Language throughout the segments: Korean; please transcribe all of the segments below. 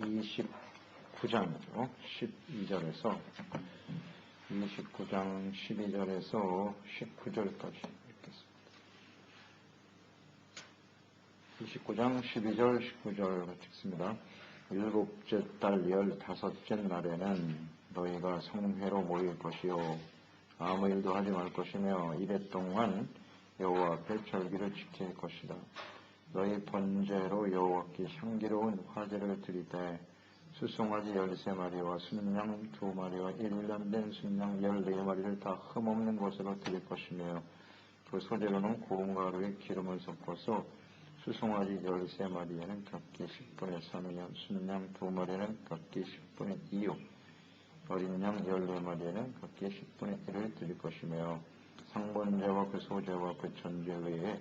29장이죠. 12절에서 29장 12절에서 19절까지 읽겠습니다. 29장 12절 19절 읽습니다. 일곱째 달 15째 날에는 너희가 성회로 모일 것이요 아무 일도 하지 말 것이며 이래 동안 여호와 앞에 절기를 지킬 것이다. 너희 번제로 여호와께 향기로운 화제를 드리되 수송아지 13마리와 순양 2마리와 1년 된 순양 14마리를 다 흠없는 것으로 드릴 것이며 그 소재로는 고운 가루에 기름을 섞어서 수송아지 13마리에는 각기 10분의 3이요 순양 2마리는 각기 10분의 2요 어린 양 14마리에는 각기 10분의 1을 드릴 것이며 상번제와 그 소제와 그 전제 외에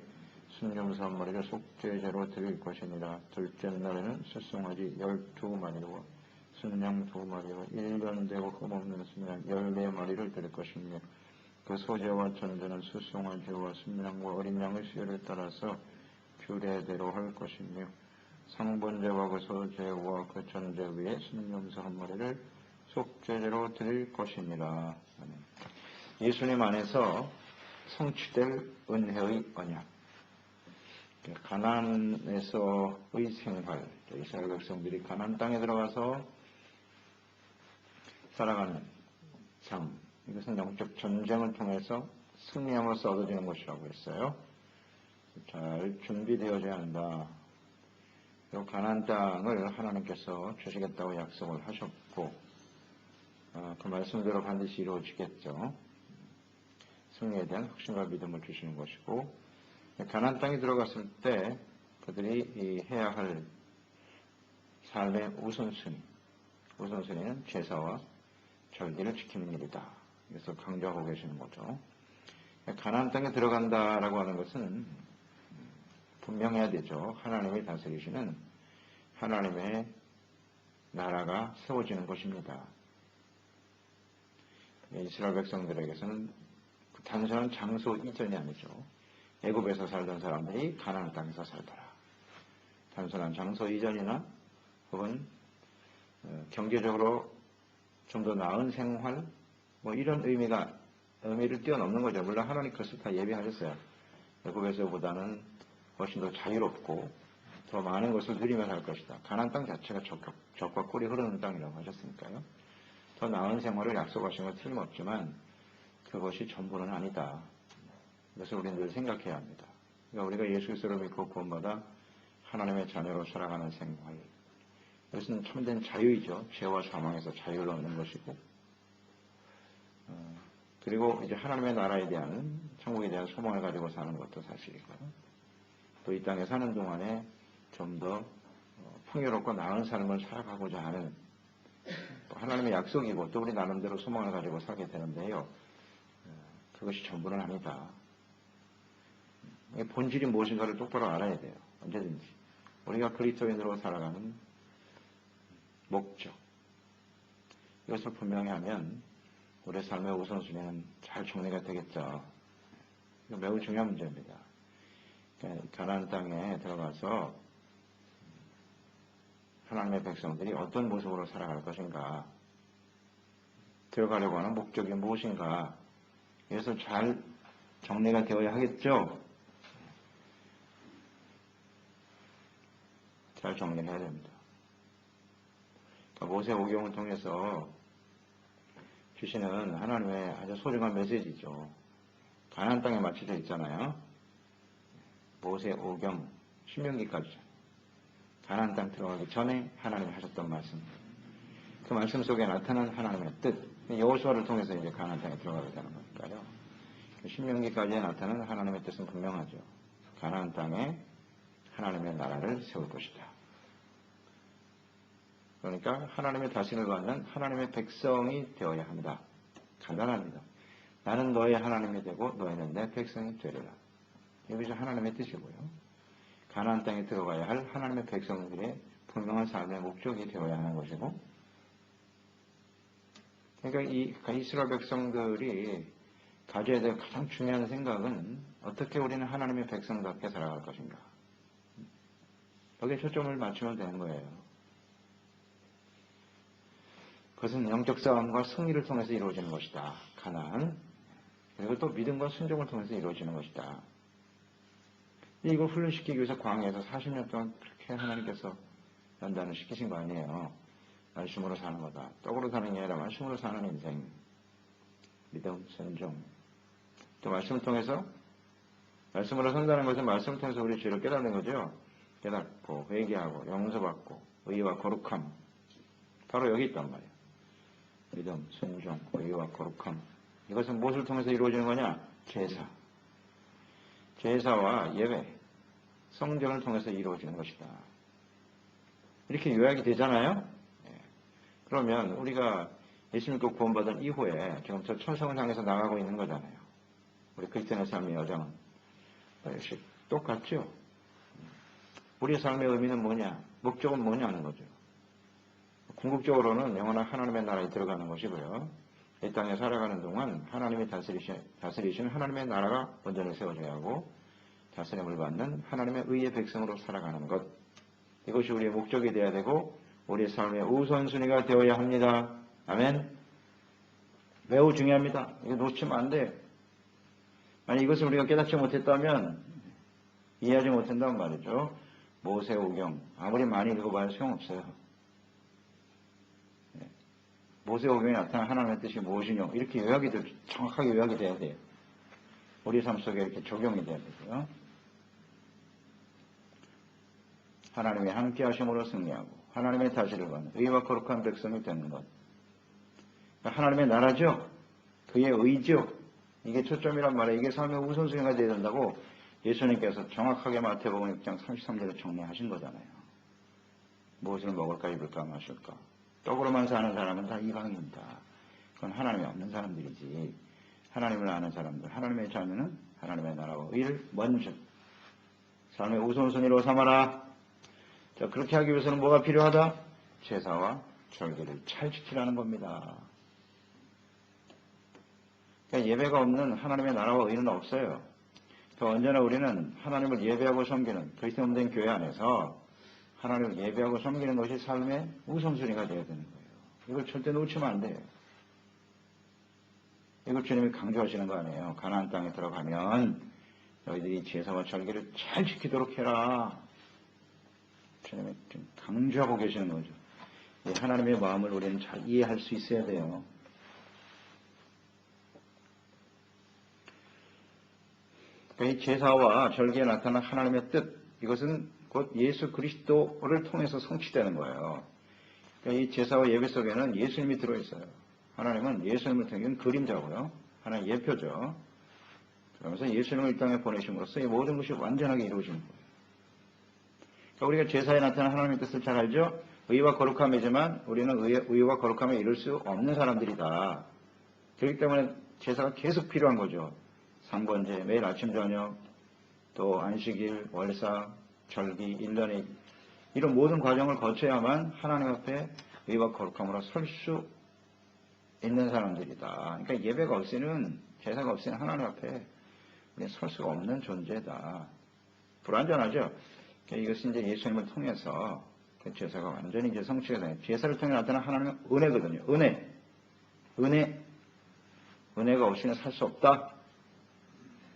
순염소 1마리를 속죄제로 드릴 것이니라. 둘째 날에는 수송아지 12마리와 순양 2마리와 1년 되고 흠없는 순양 14마리를 드릴 것이며 그 소제와 전제는 수송아지와 순양과 어린 양의 수요를 따라서 규례대로 할 것이며 상번제와 그 소제와 그 전제 위에 순염소 1마리를 속죄제로 드릴 것이니라. 예수님 안에서 성취될 은혜의 언약, 가나안에서의 생활, 이스라엘 백성들이 가나안 땅에 들어가서 살아가는 삶, 이것은 영적 전쟁을 통해서 승리함으로써 얻어지는 것이라고 했어요. 잘 준비되어져야 한다. 이 가나안 땅을 하나님께서 주시겠다고 약속을 하셨고 그 말씀대로 반드시 이루어지겠죠. 승리에 대한 확신과 믿음을 주시는 것이고 가나안 땅에 들어갔을 때 그들이 해야 할 삶의 우선순위는 제사와 절기를 지키는 일이다. 이것을 강조하고 계시는 거죠. 가나안 땅에 들어간다라고 하는 것은 분명해야 되죠. 하나님이 다스리시는 하나님의 나라가 세워지는 것입니다. 이스라엘 백성들에게서는 단순한 장소 이전이 아니죠. 애굽에서 살던 사람들이 가나안 땅에서 살더라. 단순한 장소 이전이나 혹은 경제적으로 좀 더 나은 생활 이런 의미를 뛰어넘는 거죠. 물론 하나님 그것을 다 예비하셨어요. 애굽에서보다는 훨씬 더 자유롭고 더 많은 것을 누리며 살 것이다. 가나안 땅 자체가 젖과 꿀이 흐르는 땅이라고 하셨으니까요. 더 나은 생활을 약속하신 건 틀림없지만 그것이 전부는 아니다. 이것을 우리는 늘 생각해야 합니다. 그러니까 우리가 예수 그리스도를 믿고 구원받아 하나님의 자녀로 살아가는 생활, 이것은 참된 자유이죠. 죄와 사망에서 자유를 얻는 것이고 그리고 이제 하나님의 나라에 대한 천국에 대한 소망을 가지고 사는 것도 사실이고요. 또 이 땅에 사는 동안에 좀 더 풍요롭고 나은 삶을 살아가고자 하는 하나님의 약속이고 또 우리 나름대로 소망을 가지고 살게 되는데요. 그것이 전부는 아니다. 본질이 무엇인가를 똑바로 알아야 돼요. 언제든지. 우리가 그리스도인으로 살아가는 목적. 이것을 분명히 하면 우리의 삶의 우선순위는 잘 정리가 되겠죠. 이거 매우 중요한 문제입니다. 가나안 땅에 들어가서 하나님의 백성들이 어떤 모습으로 살아갈 것인가, 들어가려고 하는 목적이 무엇인가, 이것을 잘 정리가 되어야 하겠죠. 잘 정리를 해야 됩니다. 모세 오경을 통해서 주시는 하나님의 아주 소중한 메시지죠. 가나안 땅에 맞춰져 있잖아요. 모세 오경 신명기까지 가나안 땅 들어가기 전에 하나님이 하셨던 말씀, 그 말씀 속에 나타난 하나님의 뜻, 여호수아를 통해서 이제 가나안 땅에 들어가게 되는 거니까요. 신명기까지 나타나는 하나님의 뜻은 분명하죠. 가나안 땅에 하나님의 나라를 세울 것이다. 그러니까 하나님의 다스림을 받는 하나님의 백성이 되어야 한다. 간단합니다. 나는 너의 하나님이 되고 너희는 내 백성이 되리라. 이것이 하나님의 뜻이고요. 가나안 땅에 들어가야 할 하나님의 백성들의 분명한 삶의 목적이 되어야 하는 것이고, 그러니까 이 이스라엘 백성들이 가져야 될 가장 중요한 생각은 어떻게 우리는 하나님의 백성답게 살아갈 것인가. 여기에 초점을 맞추면 되는 거예요. 그것은 영적 싸움과 승리를 통해서 이루어지는 것이다. 가난. 그리고 또 믿음과 순종을 통해서 이루어지는 것이다. 이걸 훈련시키기 위해서 광야에서 40년 동안 그렇게 하나님께서 연단을 시키신 거 아니에요. 말씀으로 사는 거다. 떡으로 사는 게 아니라 말씀으로 사는 인생. 믿음, 순종. 또 말씀을 통해서, 말씀으로 산다는 것은 말씀을 통해서 우리 죄를 깨닫는 거죠. 깨닫고, 회개하고, 용서받고, 의와 거룩함. 바로 여기 있단 말이에요. 믿음, 순종, 의와 거룩함. 이것은 무엇을 통해서 이루어지는 거냐? 제사. 제사와 예배, 성전을 통해서 이루어지는 것이다. 이렇게 요약이 되잖아요? 그러면 우리가 예수 믿고 구원받은 이후에 지금 저 천성을 향해서 나가고 있는 거잖아요. 우리 그리스도인의 삶의 여정은. 역시 똑같죠? 우리의 삶의 의미는 뭐냐? 목적은 뭐냐는 거죠. 궁극적으로는 영원한 하나님의 나라에 들어가는 것이고요. 이 땅에 살아가는 동안 하나님이 다스리시는 하나님의 나라가 온전히 세워져야 하고 다스림을 받는 하나님의 의의 백성으로 살아가는 것. 이것이 우리의 목적이 되어야 되고 우리의 삶의 우선순위가 되어야 합니다. 아멘. 매우 중요합니다. 이거 놓치면 안 돼요. 아니 이것을 우리가 깨닫지 못했다면 이해하지 못한다는 말이죠. 모세오경 아무리 많이 읽어봐야 소용없어요. 모세오경에 나타난 하나님의 뜻이 무엇이뇨? 이렇게 정확하게 요약이 돼야 돼요. 우리 삶 속에 이렇게 적용이 돼야 되고요. 하나님의 함께 하심으로 승리하고 하나님의 다스림을 받는 의와 거룩한 백성이 되는 것. 하나님의 나라죠. 그의 의죠. 이게 초점이란 말이에요. 이게 삶의 우선순위가 되어야 된다고 예수님께서 정확하게 마태복음 6장 33절에 정리하신 거잖아요. 무엇을 먹을까 입을까 마실까. 떡으로만 사는 사람은 다 이방인이다. 그건 하나님이 없는 사람들이지. 하나님을 아는 사람들, 하나님의 자녀는 하나님의 나라와 의를 먼저 삶의 우선순위로 삼아라. 자, 그렇게 하기 위해서는 뭐가 필요하다? 제사와 절기를 잘 지키라는 겁니다. 그러니까 예배가 없는 하나님의 나라와 의는 없어요. 그러니까 언제나 우리는 하나님을 예배하고 섬기는 그리스도인된 교회 안에서 하나님을 예배하고 섬기는 것이 삶의 우선순위가 되어야 되는 거예요. 이걸 절대 놓치면 안 돼요. 이걸 주님이 강조하시는 거 아니에요. 가나안 땅에 들어가면 너희들이 제사와 절기를 잘 지키도록 해라. 주님이 좀 강조하고 계시는 거죠. 하나님의 마음을 우리는 잘 이해할 수 있어야 돼요. 이 제사와 절기에 나타난 하나님의 뜻, 이것은 곧 예수 그리스도를 통해서 성취되는 거예요. 그러니까 이 제사와 예배 속에는 예수님이 들어있어요. 하나님은 예수님을 통한 그림자고요. 하나의 예표죠. 그러면서 예수님을 이 땅에 보내심으로써 이 모든 것이 완전하게 이루어지는 거예요. 그러니까 우리가 제사에 나타난 하나님의 뜻을 잘 알죠? 의와 거룩함이지만 우리는 의와 거룩함에 이룰 수 없는 사람들이다. 그렇기 때문에 제사가 계속 필요한 거죠. 상번제, 매일 아침 저녁, 또 안식일, 월사, 절기, 1년에 이런 모든 과정을 거쳐야만 하나님 앞에 의와 거룩함으로 설 수 있는 사람들이다. 그러니까 예배가 없이는, 제사가 없이는 하나님 앞에 설 수가 없는 존재다. 불완전하죠? 그러니까 이것은 이제 예수님을 통해서 그 제사가 완전히 이제 성취가 돼요. 제사를 통해 나타난 하나님의 은혜거든요. 은혜가 없이는 살 수 없다.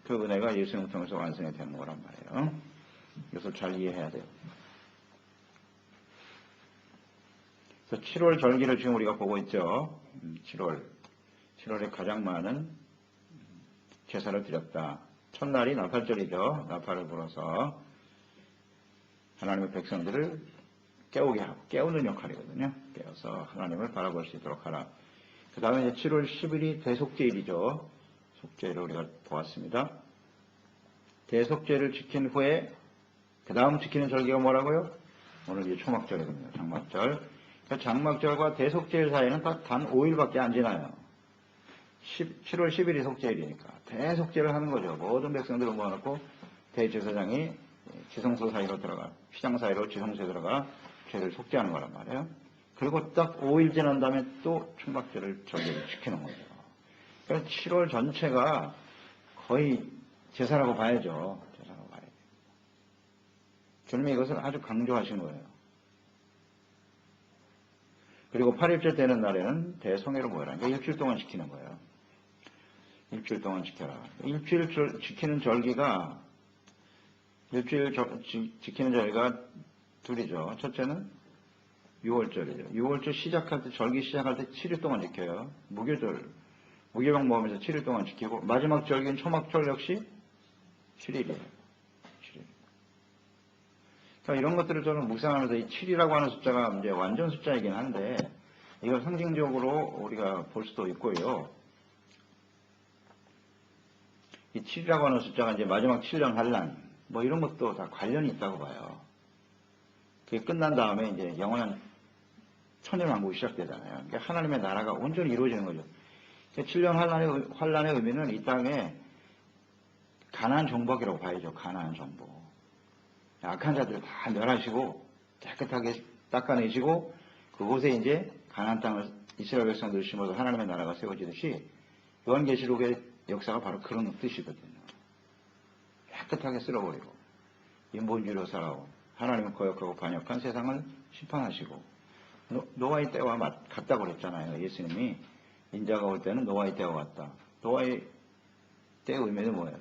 그 은혜가 예수님을 통해서 완성이 되는 거란 말이에요. 이것을 잘 이해해야 돼요. 그래서 7월 절기를 지금 우리가 보고 있죠. 7월에 가장 많은 제사를 드렸다. 첫날이 나팔절이죠. 나팔을 불어서 하나님의 백성들을 깨우게 하고, 깨우는 역할이거든요. 깨워서 하나님을 바라볼 수 있도록 하라. 그 다음에 이제 7월 10일이 대속죄일이죠. 속죄를 우리가 보았습니다. 대속죄를 지킨 후에 그 다음 지키는 절기가 뭐라고요? 오늘 이제 초막절이거든요. 장막절. 그러니까 장막절과 대속죄일 사이에는 딱 단 5일밖에 안 지나요. 7월 10일이 속죄일이니까 대속죄를 하는 거죠. 모든 백성들을 모아놓고 대제사장이 지성소 사이로 들어가, 휘장 사이로 지성소에 들어가 죄를 속죄하는 거란 말이에요. 그리고 딱 5일 지난 다음에 또 초막절을 절기를 지키는 거죠. 그러니까 7월 전체가 거의 제사라고 봐야죠. 제사라고 봐야죠. 주님이 이것을 아주 강조하신 거예요. 그리고 8일째 되는 날에는 대성회로 모여라. 그러니까 일주일 동안 지키는 거예요. 일주일 동안 지켜라. 일주일 지키는 절기가 지키는 절기가 둘이죠. 첫째는 6월절이죠. 6월절 시작할 때 절기 시작할 때 7일 동안 지켜요. 무교병 모험에서 7일 동안 지키고 마지막 절기인 초막절 역시 7일이에요. 7일. 그러니까 이런 것들을 저는 묵상하면서 이 7이라고 하는 숫자가 이제 완전 숫자이긴 한데 이걸 상징적으로 우리가 볼 수도 있고요. 이 7이라고 하는 숫자가 이제 마지막 7년 환란 뭐 이런 것도 다 관련이 있다고 봐요. 그게 끝난 다음에 이제 영원한 천년왕국이 시작되잖아요. 그러니까 하나님의 나라가 온전히 이루어지는 거죠. 7년 환란의 의미는 이 땅에 가나안 정복이라고 봐야죠. 가나안 정복. 악한 자들을 다 멸하시고 깨끗하게 닦아내시고 그곳에 이제 가나안 땅을 이스라엘 백성들을 심어서 하나님의 나라가 세워지듯이 요한계시록의 역사가 바로 그런 뜻이거든요. 깨끗하게 쓸어버리고 인본주의로 살아온 하나님을 거역하고 반역한 세상을 심판하시고 노아의 때와 같다고 그랬잖아요. 예수님이 인자가 올 때는 노아의 때와 같다. 노아의 때의 의미는 뭐예요?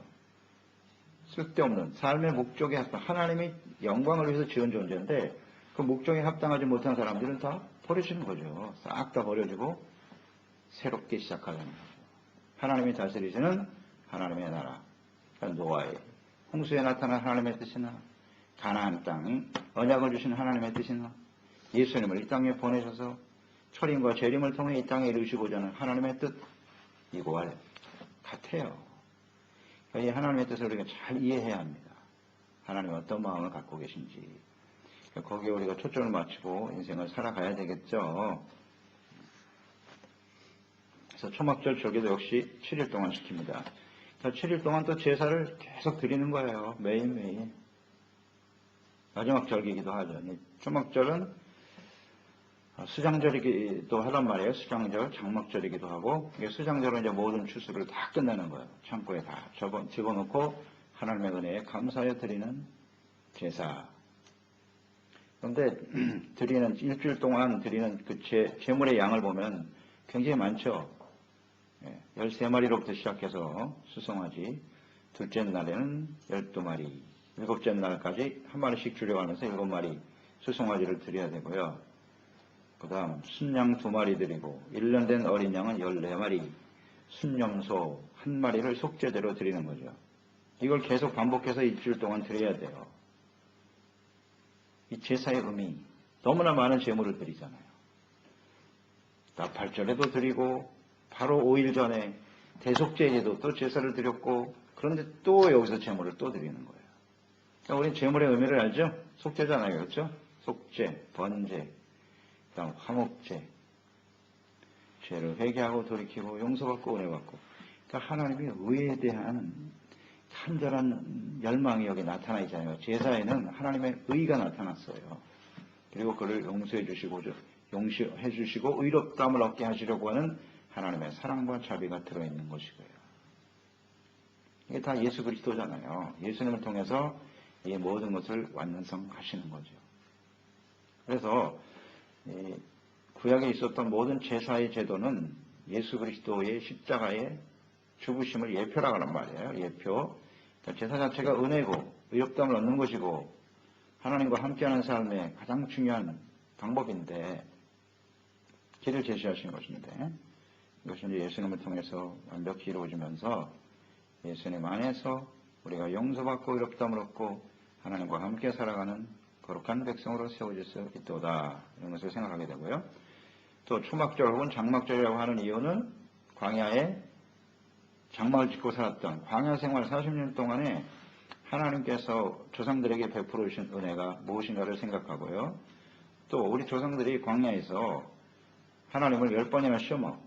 쓸데없는 삶의 목적에 하나님이 영광을 위해서 지은 존재인데 그 목적에 합당하지 못한 사람들은 다 버려지는 거죠. 싹 다 버려지고 새롭게 시작하려는 거죠. 하나님이 다스리시는 하나님의 나라. 그러니까 노아의 홍수에 나타난 하나님의 뜻이나 가나안 땅 언약을 주신 하나님의 뜻이나 예수님을 이 땅에 보내셔서 철임과 재림을 통해 이 땅에 이루시고자 하는 하나님의 뜻 이거와 같아요. 이 하나님의 뜻을 우리가 잘 이해해야 합니다. 하나님이 어떤 마음을 갖고 계신지. 거기에 우리가 초점을 맞추고 인생을 살아가야 되겠죠. 그래서 초막절 절기도 역시 7일 동안 지킵니다. 7일 동안 또 제사를 계속 드리는 거예요. 매일매일. 마지막 절기이기도 하죠. 초막절은 수장절이기도 하단 말이에요. 수장절, 장막절이기도 하고, 수장절은 이제 모든 추수를 다 끝내는 거예요. 창고에 다 집어넣고 하나님의 은혜에 감사하여 드리는 제사. 그런데 드리는 일주일 동안 드리는 그 제물의 양을 보면 굉장히 많죠. 13마리로부터 시작해서 수송아지, 둘째 날에는 12마리, 일곱째 날까지 한 마리씩 줄여가면서 7마리 수송아지를 드려야 되고요. 그 다음 순양 2마리 드리고 1년 된 어린 양은 14마리, 순염소 1마리를 속죄제로 드리는 거죠. 이걸 계속 반복해서 일주일 동안 드려야 돼요. 이 제사의 의미, 너무나 많은 제물을 드리잖아요. 나팔절에도 드리고 바로 5일 전에 대속제에도 또 제사를 드렸고 그런데 또 여기서 제물을 또 드리는 거예요. 그러니까 우리는 제물의 의미를 알죠? 속죄잖아요. 그렇죠? 속죄, 번제, 그다음 화목제, 죄를 회개하고 돌이키고 용서받고 은혜받고. 그러니까 하나님의 의에 대한 간절한 열망이 여기 나타나 있잖아요. 제사에는 하나님의 의가 나타났어요. 그리고 그를 용서해 주시고 용서해 주시고 의롭다함을 얻게 하시려고 하는 하나님의 사랑과 자비가 들어있는 것이고요. 이게 다 예수 그리스도잖아요. 예수님을 통해서 이 모든 것을 완성하시는 거죠. 그래서 구약에 있었던 모든 제사의 제도는 예수 그리스도의 십자가의 죽으심을 예표라고 하는 말이에요. 예표. 그러니까 제사 자체가 은혜고 의롭다함을 얻는 것이고 하나님과 함께하는 삶의 가장 중요한 방법인데 길을 제시하신 것인데 이것은 이제 예수님을 통해서 완벽히 이루어지면서 예수님 안에서 우리가 용서받고 의롭다함을 얻고 하나님과 함께 살아가는 거룩한 백성으로 세워질 수 있도다. 이런 것을 생각하게 되고요. 또 초막절 혹은 장막절이라고 하는 이유는 광야에 장막을 짓고 살았던 광야 생활 40년 동안에 하나님께서 조상들에게 베풀어 주신 은혜가 무엇인가를 생각하고요. 또 우리 조상들이 광야에서 하나님을 10번이나 시험하고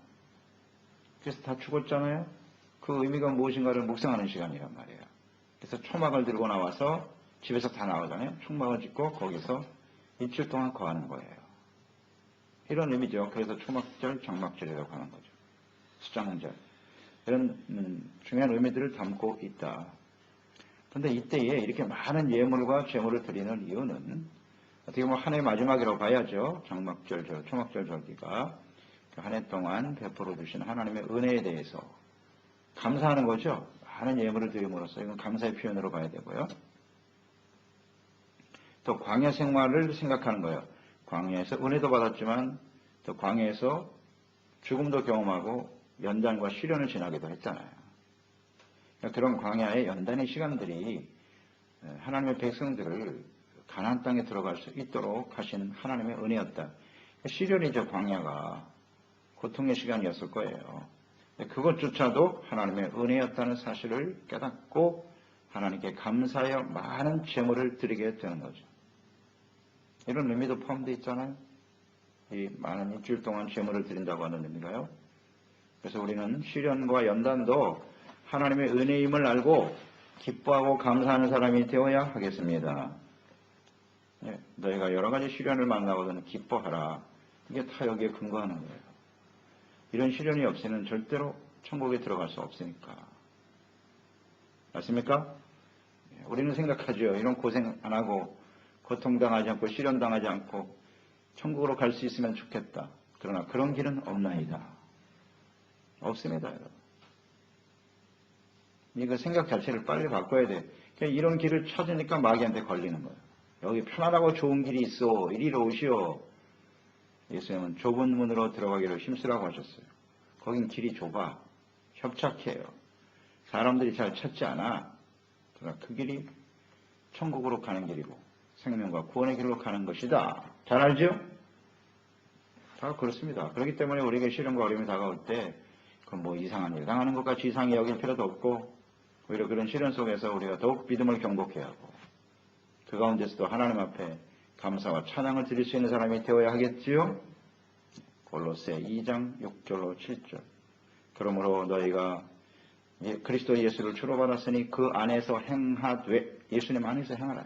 그래서 다 죽었잖아요. 그 의미가 무엇인가를 묵상하는 시간이란 말이에요. 그래서 초막을 들고 나와서 집에서 다 나오잖아요. 초막을 짓고 거기서 일주일 동안 거하는 거예요. 이런 의미죠. 그래서 초막절, 장막절이라고 하는 거죠. 수장절. 이런 중요한 의미들을 담고 있다. 그런데 이때에 이렇게 많은 예물과 제물을 드리는 이유는 어떻게 보면 한 해 마지막이라고 봐야죠. 장막절, 초막절 절기가 한 해 동안 베풀어 주신 하나님의 은혜에 대해서 감사하는 거죠. 많은 예물을 드림으로써 이건 감사의 표현으로 봐야 되고요. 또 광야 생활을 생각하는 거예요. 광야에서 은혜도 받았지만 또 광야에서 죽음도 경험하고 연단과 시련을 지나기도 했잖아요. 그러니까 그런 광야의 연단의 시간들이 하나님의 백성들을 가나안 땅에 들어갈 수 있도록 하신 하나님의 은혜였다. 시련이죠. 광야가 고통의 시간이었을 거예요. 그것조차도 하나님의 은혜였다는 사실을 깨닫고 하나님께 감사하여 많은 제물을 드리게 되는 거죠. 이런 의미도 포함되어 있잖아요. 이 많은 일주일 동안 제물을 드린다고 하는 의미가요. 그래서 우리는 시련과 연단도 하나님의 은혜임을 알고 기뻐하고 감사하는 사람이 되어야 하겠습니다. 너희가 여러 가지 시련을 만나거든 기뻐하라. 이게 다 여기에 근거하는 거예요. 이런 시련이 없이는 절대로 천국에 들어갈 수 없으니까. 맞습니까? 우리는 생각하죠. 이런 고생 안 하고 고통당하지 않고 시련당하지 않고 천국으로 갈 수 있으면 좋겠다. 그러나 그런 길은 없나이다. 없습니다. 이거 생각 자체를 빨리 바꿔야 돼. 이런 길을 찾으니까 마귀한테 걸리는 거예요. 여기 편안하고 좋은 길이 있어. 이리로 오시오. 예수님은 좁은 문으로 들어가기를 힘쓰라고 하셨어요. 거긴 길이 좁아. 협착해요. 사람들이 잘 찾지 않아. 그러나 그 길이 천국으로 가는 길이고 생명과 구원의 길로 가는 것이다. 잘 알죠? 다 그렇습니다. 그렇기 때문에 우리에게 시련과 어려움이 다가올 때 그건 뭐 이상한 일 당하는 것 같이 이상히 여길 필요도 없고 오히려 그런 시련 속에서 우리가 더욱 믿음을 경복해야 하고 그 가운데서도 하나님 앞에 감사와 찬양을 드릴 수 있는 사람이 되어야 하겠지요. 골로새 2장 6절로 7절. 그러므로 너희가 그리스도 예수를 주로 받았으니 그 안에서 행하되 예수님 안에서 행하라.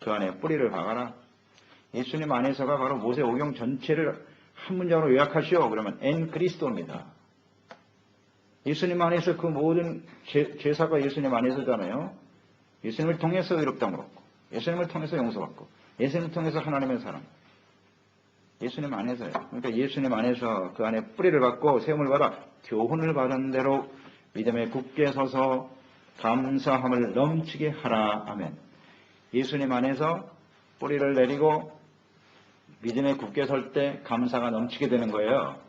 그 안에 뿌리를 박아라. 예수님 안에서가 바로 모세 오경 전체를 한 문장으로 요약하시오. 그러면 엔 그리스도입니다. 예수님 안에서 그 모든 제사가 예수님 안에서잖아요. 예수님을 통해서 의롭다함을 얻고 예수님을 통해서 용서받고 예수님을 통해서 하나님의 사랑. 예수님 안에서요. 그러니까 예수님 안에서 그 안에 뿌리를 받고 세움을 받아 교훈을 받은 대로 믿음에 굳게 서서 감사함을 넘치게 하라. 아멘. 예수님 안에서 뿌리를 내리고 믿음에 굳게 설 때 감사가 넘치게 되는 거예요.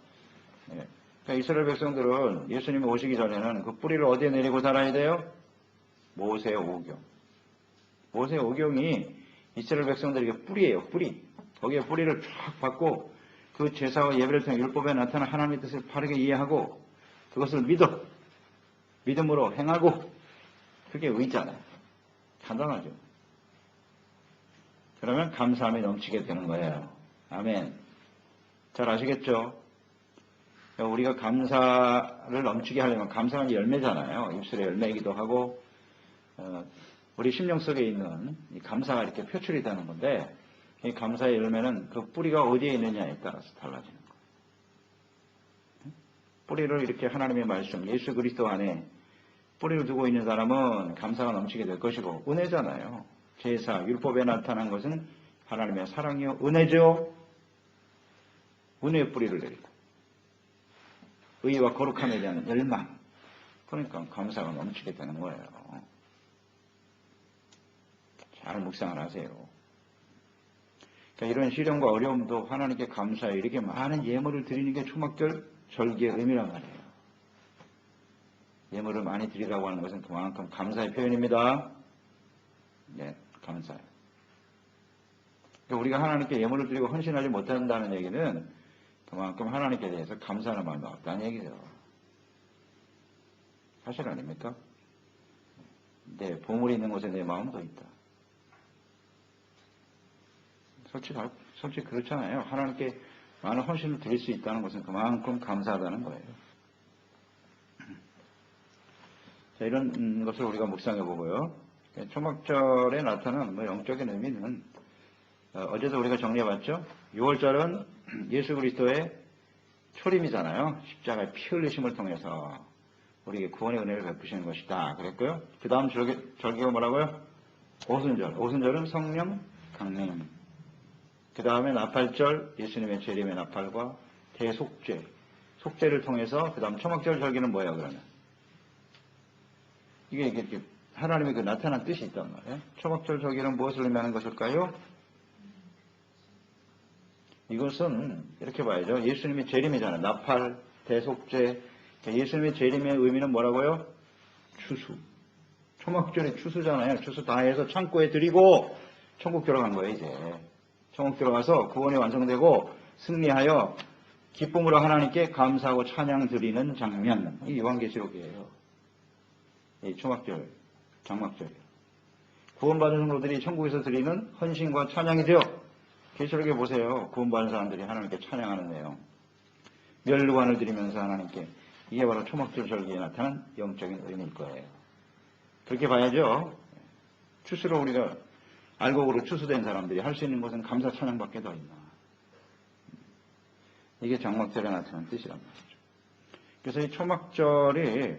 그러니까 이스라엘 백성들은 예수님이 오시기 전에는 그 뿌리를 어디에 내리고 살아야 돼요? 모세 오경. 모세 오경이 이스라엘 백성들에게 뿌리예요. 뿌리. 거기에 뿌리를 쫙 받고 그 제사와 예배를 통해 율법에 나타난 하나님의 뜻을 바르게 이해하고 그것을 믿음으로 행하고 그게 의잖아요. 간단하죠. 그러면 감사함이 넘치게 되는 거예요. 아멘. 잘 아시겠죠? 우리가 감사를 넘치게 하려면 감사는 열매잖아요. 입술의 열매이기도 하고 우리 심령 속에 있는 이 감사가 이렇게 표출이 되는 건데 이 감사의 열매는 그 뿌리가 어디에 있느냐에 따라서 달라지는 거예요. 뿌리를 이렇게 하나님의 말씀, 예수 그리스도 안에 뿌리를 두고 있는 사람은 감사가 넘치게 될 것이고 은혜잖아요. 제사, 율법에 나타난 것은 하나님의 사랑이요 은혜죠. 은혜의 뿌리를 내리고 의와 거룩함에 대한 열망. 그러니까 감사가 넘치게 되는 거예요. 잘 묵상을 하세요. 그러니까 이런 시련과 어려움도 하나님께 감사해 이렇게 많은 예물을 드리는 게 초막절 절기의 의미란 말이에요. 예물을 많이 드리라고 하는 것은 그만큼 감사의 표현입니다. 네, 감사해요. 그러니까 우리가 하나님께 예물을 드리고 헌신하지 못한다는 얘기는 그만큼 하나님께 대해서 감사하는 마음이 없다는 얘기죠. 사실 아닙니까? 내 보물이 있는 곳에 내 마음도 있다. 솔직히 그렇잖아요. 하나님께 많은 헌신을 드릴 수 있다는 것은 그만큼 감사하다는 거예요. 자, 이런 것을 우리가 묵상해 보고요. 초막절에 나타난 영적인 의미는 어제도 우리가 정리해 봤죠. 6월절은 예수 그리스도의 초림이잖아요. 십자가의 피 흘리심을 통해서 우리에게 구원의 은혜를 베푸시는 것이다. 그랬고요. 그 다음 절기가 뭐라고요? 오순절. 오순절은 성령 강림. 그 다음에 나팔절, 예수님의 재림의 나팔과 대속죄, 속죄를 통해서 그 다음 초막절 절기는 뭐예요 그러면? 이게 하나님의 그 나타난 뜻이 있단 말이에요. 초막절 절기는 무엇을 의미하는 것일까요? 이것은 이렇게 봐야죠. 예수님의 재림이잖아요. 나팔, 대속죄. 예수님의 재림의 의미는 뭐라고요? 추수. 초막절이 추수잖아요. 추수 다 해서 창고에 드리고 천국 들어간 거예요 이제. 천국 들어가서 구원이 완성되고 승리하여 기쁨으로 하나님께 감사하고 찬양 드리는 장면. 이 요한계시록이에요. 이 초막절, 장막절. 구원받은 성도들이 천국에서 드리는 헌신과 찬양이 되어 계시록에 보세요. 구원받은 사람들이 하나님께 찬양하는 내용. 멸류관을 드리면서 하나님께. 이게 바로 초막절 절기에 나타난 영적인 의미일 거예요. 그렇게 봐야죠. 추수로 우리가 알곡으로 추수된 사람들이 할 수 있는 것은 감사 찬양밖에 더 있나. 이게 장막절에 나타난 뜻이란 말이죠. 그래서 이 초막절이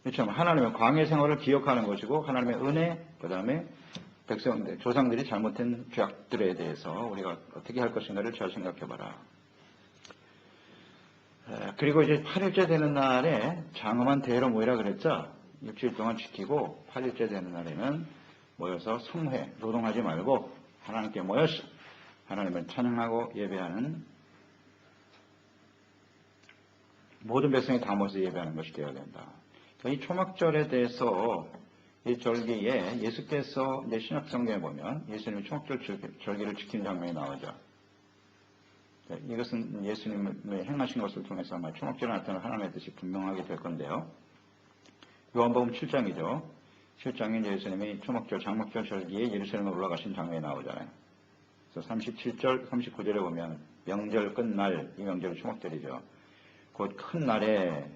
그렇죠. 하나님의 광해 생활을 기억하는 것이고 하나님의 은혜, 그 다음에 백성들, 조상들이 잘못된 죄악들에 대해서 우리가 어떻게 할 것인가를 잘 생각해봐라. 그리고 이제 8일째 되는 날에 장엄한 대회로 모이라 그랬죠. 일주일 동안 지키고 8일째 되는 날에는 모여서 성회, 노동하지 말고 하나님께 모여서 하나님을 찬양하고 예배하는 모든 백성이 다 모여서 예배하는 것이 되어야 된다. 이 초막절에 대해서 이 절기에 예수께서 이제 신약 성경에 보면 예수님이 초막절 절기를 지키는 장면이 나오죠. 이것은 예수님의 행하신 것을 통해서 아마 초막절에 나타나는 하나님의 뜻이 분명하게 될 건데요. 요한복음 7장이죠. 7장에 예수님이 초막절, 장막절 절기에 예루살렘에 올라가신 장면이 나오잖아요. 그래서 37절, 39절에 보면 명절 끝날, 이 명절이 초막절이죠. 곧 큰 날에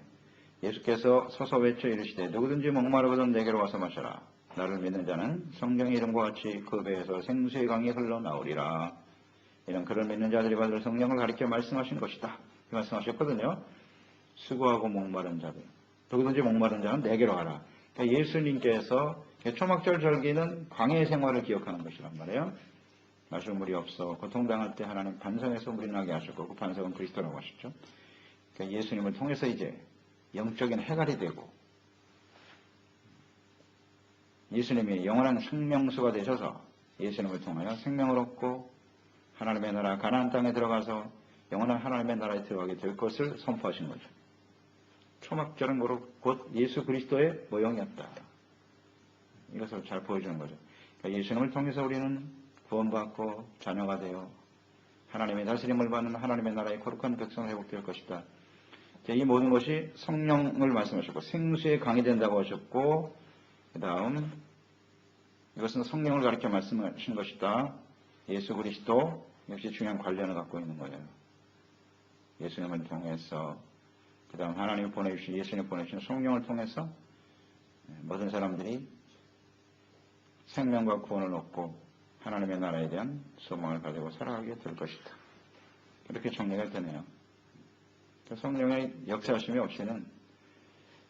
예수께서 서서 외쳐 이르시되 누구든지 목마르거든 내게로 와서 마셔라. 나를 믿는 자는 성경의 이름과 같이 그 배에서 생수의 강이 흘러나오리라. 이는 그를 믿는 자들이 받을 성령을 가리켜 말씀하신 것이다. 이 말씀하셨거든요. 수고하고 목마른 자들. 누구든지 목마른 자는 내게로 가라. 그러니까 예수님께서 초막절 절기는 광야의 생활을 기억하는 것이란 말이에요. 마실 물이 없어 고통당할 때 하나님 반성해서 물이 나게 하셨고 그 반성은 그리스도라고 하셨죠. 그러니까 예수님을 통해서 이제 영적인 해갈이 되고 예수님이 영원한 생명수가 되셔서 예수님을 통하여 생명을 얻고 하나님의 나라 가나안 땅에 들어가서 영원한 하나님의 나라에 들어가게 될 것을 선포하신 거죠. 초막절은 곧 예수 그리스도의 모형이었다. 이것을 잘 보여주는 거죠. 그러니까 예수님을 통해서 우리는 구원받고 자녀가 되어 하나님의 다스림을 받는 하나님의 나라의 거룩한 백성을 회복될 것이다. 이 모든 것이 성령을 말씀하셨고 생수의 강이 된다고 하셨고 그 다음 이것은 성령을 가리켜 말씀하신 것이다. 예수 그리스도 역시 중요한 관련을 갖고 있는 거예요. 예수님을 통해서 그 다음 하나님이 보내주신 예수님 보내주신 성령을 통해서 모든 사람들이 생명과 구원을 얻고 하나님의 나라에 대한 소망을 가지고 살아가게 될 것이다. 이렇게 정리가 되네요. 성령의 역사하심이 없이는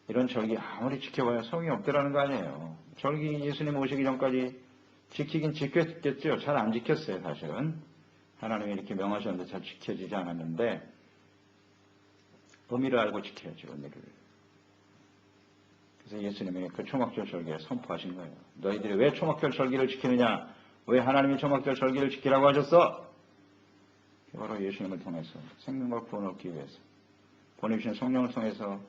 이런 절기 아무리 지켜봐야 소용이 없더라는 거 아니에요. 절기 예수님 오시기 전까지 지키긴 지켰겠죠. 잘 안 지켰어요. 사실은 하나님이 이렇게 명하셨는데 잘 지켜지지 않았는데 의미를 알고 지켜야죠. 의미를. 그래서 예수님이 그 초막절 절기에 선포하신 거예요. 너희들이 왜 초막절 절기를 지키느냐? 왜 하나님이 초막절 절기를 지키라고 하셨어? 바로 예수님을 통해서 생명과 구원을 얻기 위해서 보내주신 성령을 통해서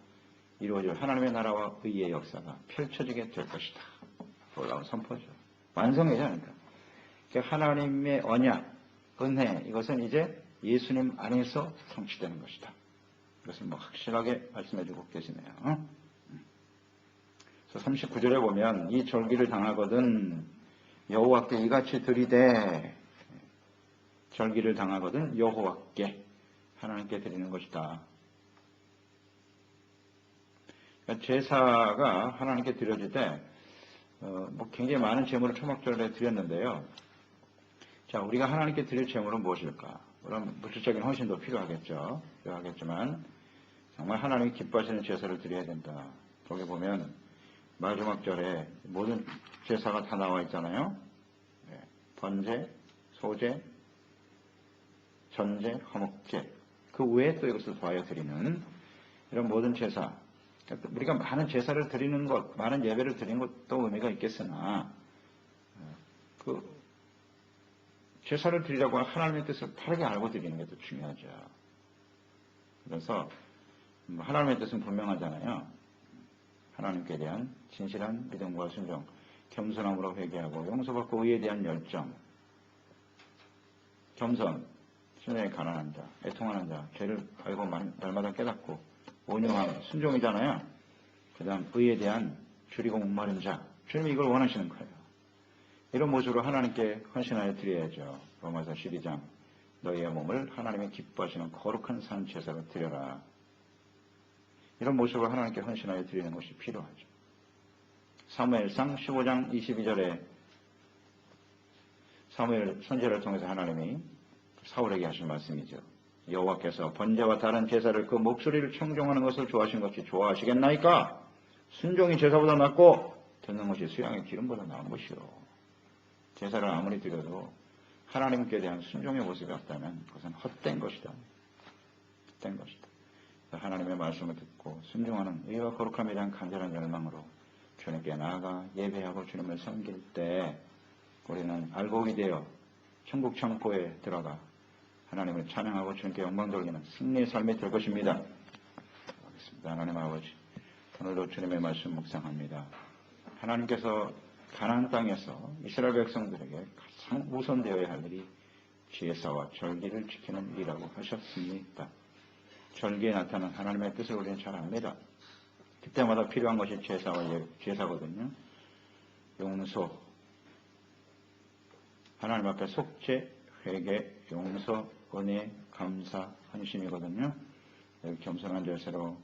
이루어질 하나님의 나라와 의의 역사가 펼쳐지게 될 것이다. 놀라운 선포죠. 완성이지 않을까. 그러니까 하나님의 언약, 은혜 이것은 이제 예수님 안에서 성취되는 것이다. 이것을 확실하게 말씀해주고 계시네요. 그래서 39절에 보면 이 절기를 당하거든 여호와께 이같이 드리되 절기를 당하거든 여호와께 하나님께 드리는 것이다. 그러니까 제사가 하나님께 드려질 때 굉장히 많은 제물을 초막절에 드렸는데요. 자, 우리가 하나님께 드릴 제물은 무엇일까? 물론 물질적인 헌신도 필요하겠지만 정말 하나님이 기뻐하시는 제사를 드려야 된다. 거기 보면 마지막절에 모든 제사가 다 나와 있잖아요. 번제, 소제, 전제, 화목제, 그 외에 또 이것을 더하여 드리는 이런 모든 제사, 우리가 많은 제사를 드리는 것, 많은 예배를 드리는 것도 의미가 있겠으나 그 제사를 드리라고 하나님의 뜻을 바르게 알고 드리는 게 더 중요하죠. 그래서 하나님의 뜻은 분명하잖아요. 하나님께 대한 진실한 믿음과 순종, 겸손함으로 회개하고 용서받고 의에 대한 열정, 겸손, 신뢰에 가난한 자, 애통하는 자, 죄를 알고 날마다 깨닫고 온유함, 순종이잖아요. 그 다음 의에 대한 줄이고 목마른 자, 주님이 이걸 원하시는 거예요. 이런 모습으로 하나님께 헌신하여 드려야죠. 로마서 12장 너희의 몸을 하나님이 기뻐하시는 거룩한 산 제사로 드려라. 이런 모습으로 하나님께 헌신하여 드리는 것이 필요하죠. 사무엘상 15장 22절에 사무엘 선지자를 통해서 하나님이 사울에게 하신 말씀이죠. 여호와께서 번제와 다른 제사를 그 목소리를 청종하는 것을 좋아하신 것이 좋아하시겠나이까? 순종이 제사보다 낫고 듣는 것이 수양의 기름보다 나은 것이요. 제사를 아무리 드려도 하나님께 대한 순종의 모습이 없다면 그것은 헛된 것이다. 헛된 것이다. 하나님의 말씀을 듣고 순종하는 의와 거룩함에 대한 간절한 열망으로 주님께 나아가 예배하고 주님을 섬길 때 우리는 알곡이 되어 천국 창고에 들어가 하나님을 찬양하고 주님께 영광 돌리는 승리의 삶이 될 것입니다. 알겠습니다. 하나님 아버지, 오늘도 주님의 말씀 묵상합니다. 하나님께서 가나안 땅에서 이스라엘 백성들에게 가장 우선되어야 할 일이 제사와 절기를 지키는 일이라고 하셨습니다. 절기에 나타난 하나님의 뜻을 우리는 잘 압니다. 그때마다 필요한 것이 제사거든요. 용서, 하나님 앞에 속죄, 회개, 용서, 은혜, 감사, 헌신이거든요. 겸손한 자세로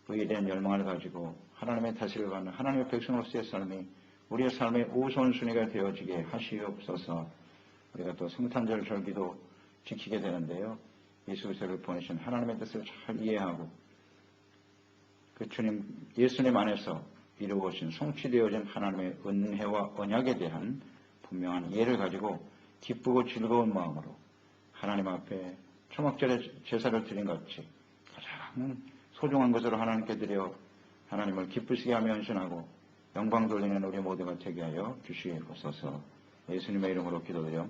의에 대한 열망을 가지고 하나님의 다스림을 받는 하나님의 백성으로서의 삶이 우리의 삶의 우선순위가 되어지게 하시옵소서. 우리가 또 성탄절 절기도 지키게 되는데요. 예수 그리스도를 보내신 하나님의 뜻을 잘 이해하고 그 주님 예수님 안에서 이루어진 성취되어진 하나님의 은혜와 언약에 대한 분명한 이해를 가지고 기쁘고 즐거운 마음으로 하나님 앞에 초막절에 제사를 드린 것 같이 가장 소중한 것으로 하나님께 드려 하나님을 기쁘시게 하며 헌신하고 영광 돌리는 우리 모두가 되게 하여 주시옵소서. 예수님의 이름으로 기도드려